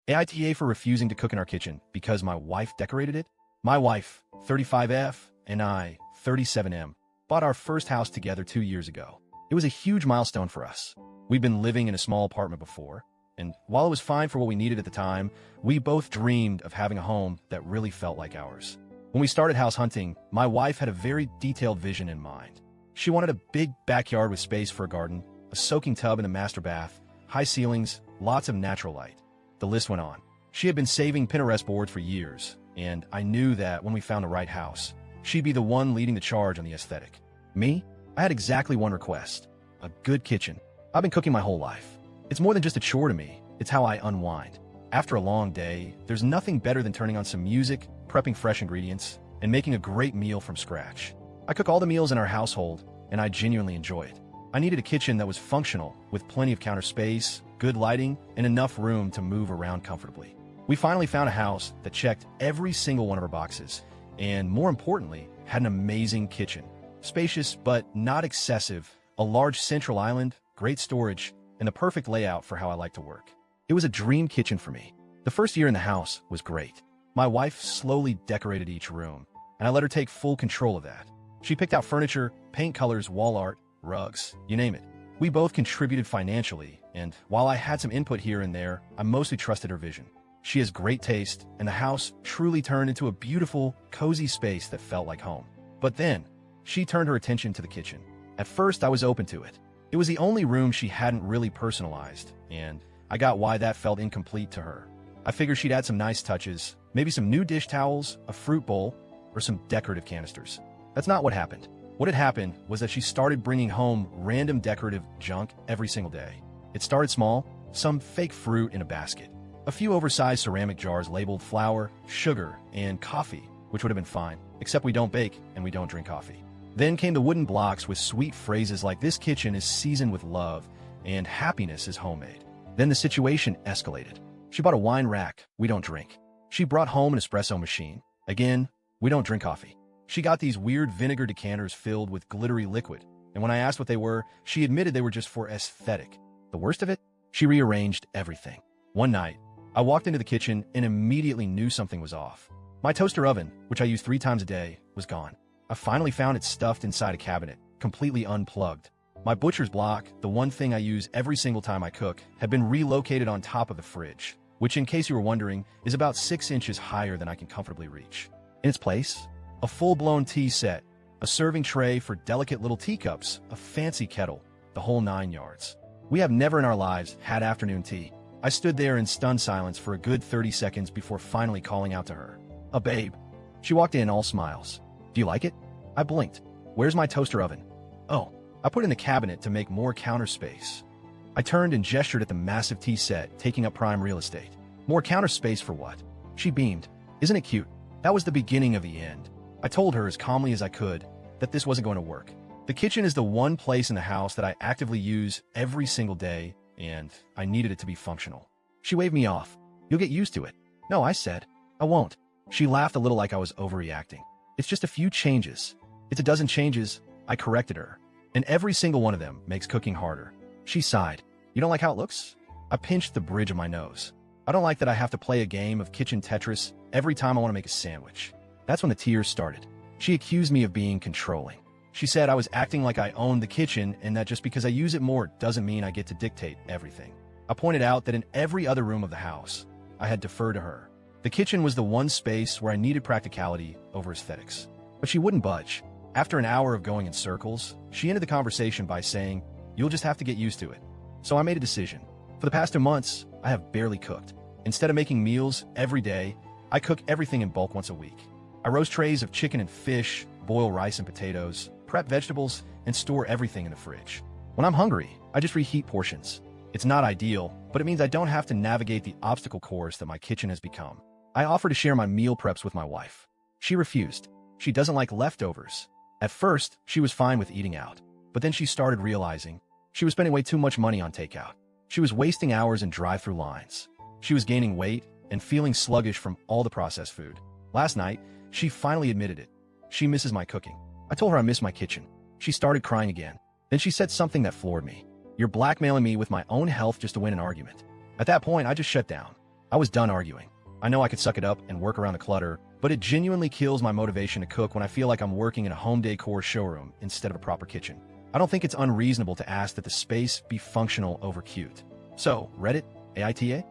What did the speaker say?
AITA for refusing to cook in our kitchen because my wife decorated it? My wife, 35F, and I, 37M, bought our first house together 2 years ago. It was a huge milestone for us. We'd been living in a small apartment before, and while it was fine for what we needed at the time, we both dreamed of having a home that really felt like ours. When we started house hunting, my wife had a very detailed vision in mind. She wanted a big backyard with space for a garden, a soaking tub in the master bath, high ceilings, lots of natural light. The list went on. She had been saving Pinterest boards for years, and I knew that when we found the right house, she'd be the one leading the charge on the aesthetic. Me? I had exactly one request: a good kitchen. I've been cooking my whole life. It's more than just a chore to me, it's how I unwind. After a long day, there's nothing better than turning on some music, prepping fresh ingredients, and making a great meal from scratch. I cook all the meals in our household, and I genuinely enjoy it. I needed a kitchen that was functional, with plenty of counter space, good lighting, and enough room to move around comfortably. We finally found a house that checked every single one of our boxes, and more importantly, had an amazing kitchen. Spacious but not excessive, a large central island, great storage, and the perfect layout for how I like to work. It was a dream kitchen for me. The first year in the house was great. My wife slowly decorated each room, and I let her take full control of that. She picked out furniture, paint colors, wall art, rugs, you name it. We both contributed financially, and while I had some input here and there, I mostly trusted her vision. She has great taste, and the house truly turned into a beautiful, cozy space that felt like home. But then, she turned her attention to the kitchen. At first, I was open to it. It was the only room she hadn't really personalized, and I got why that felt incomplete to her. I figured she'd add some nice touches, maybe some new dish towels, a fruit bowl, or some decorative canisters. That's not what happened. What had happened was that she started bringing home random decorative junk every single day. It started small, some fake fruit in a basket, a few oversized ceramic jars labeled flour, sugar, and coffee, which would have been fine, except we don't bake and we don't drink coffee. Then came the wooden blocks with sweet phrases like "this kitchen is seasoned with love" and "happiness is homemade." Then the situation escalated. She bought a wine rack, we don't drink. She brought home an espresso machine. Again, we don't drink coffee. She got these weird vinegar decanters filled with glittery liquid, and when I asked what they were, she admitted they were just for aesthetic. The worst of it? She rearranged everything. One night, I walked into the kitchen and immediately knew something was off. My toaster oven, which I use 3 times a day, was gone. I finally found it stuffed inside a cabinet, completely unplugged. My butcher's block, the one thing I use every single time I cook, had been relocated on top of the fridge, which, in case you were wondering, is about 6 inches higher than I can comfortably reach. In its place, a full-blown tea set, a serving tray for delicate little teacups, a fancy kettle, the whole 9 yards. We have never in our lives had afternoon tea. I stood there in stunned silence for a good 30 seconds before finally calling out to her. "A babe." She walked in all smiles. "Do you like it?" I blinked. "Where's my toaster oven?" "Oh, I put it in the cabinet to make more counter space." I turned and gestured at the massive tea set, taking up prime real estate. "More counter space for what?" She beamed. "Isn't it cute?" That was the beginning of the end. I told her as calmly as I could that this wasn't going to work. The kitchen is the one place in the house that I actively use every single day, and I needed it to be functional. She waved me off. "You'll get used to it." "No," I said. "I won't." She laughed a little like I was overreacting. "It's just a few changes." "It's a dozen changes," I corrected her. "And every single one of them makes cooking harder." She sighed. "You don't like how it looks?" I pinched the bridge of my nose. "I don't like that I have to play a game of kitchen Tetris every time I want to make a sandwich." That's when the tears started. She accused me of being controlling. She said I was acting like I owned the kitchen and that just because I use it more doesn't mean I get to dictate everything. I pointed out that in every other room of the house, I had deferred to her. The kitchen was the one space where I needed practicality over aesthetics. But she wouldn't budge. After an hour of going in circles, she ended the conversation by saying, "You'll just have to get used to it." So I made a decision. For the past 2 months, I have barely cooked. Instead of making meals every day, I cook everything in bulk once a week. I roast trays of chicken and fish, boil rice and potatoes, prep vegetables, and store everything in the fridge. When I'm hungry, I just reheat portions. It's not ideal, but it means I don't have to navigate the obstacle course that my kitchen has become. I offer to share my meal preps with my wife. She refused. She doesn't like leftovers. At first, she was fine with eating out, but then she started realizing she was spending way too much money on takeout. She was wasting hours in drive-through lines. She was gaining weight and feeling sluggish from all the processed food. Last night, she finally admitted it. She misses my cooking. I told her I miss my kitchen. She started crying again. Then she said something that floored me. "You're blackmailing me with my own health just to win an argument." At that point, I just shut down. I was done arguing. I know I could suck it up and work around the clutter, but it genuinely kills my motivation to cook when I feel like I'm working in a home decor showroom instead of a proper kitchen. I don't think it's unreasonable to ask that the space be functional over cute. So, Reddit, AITA?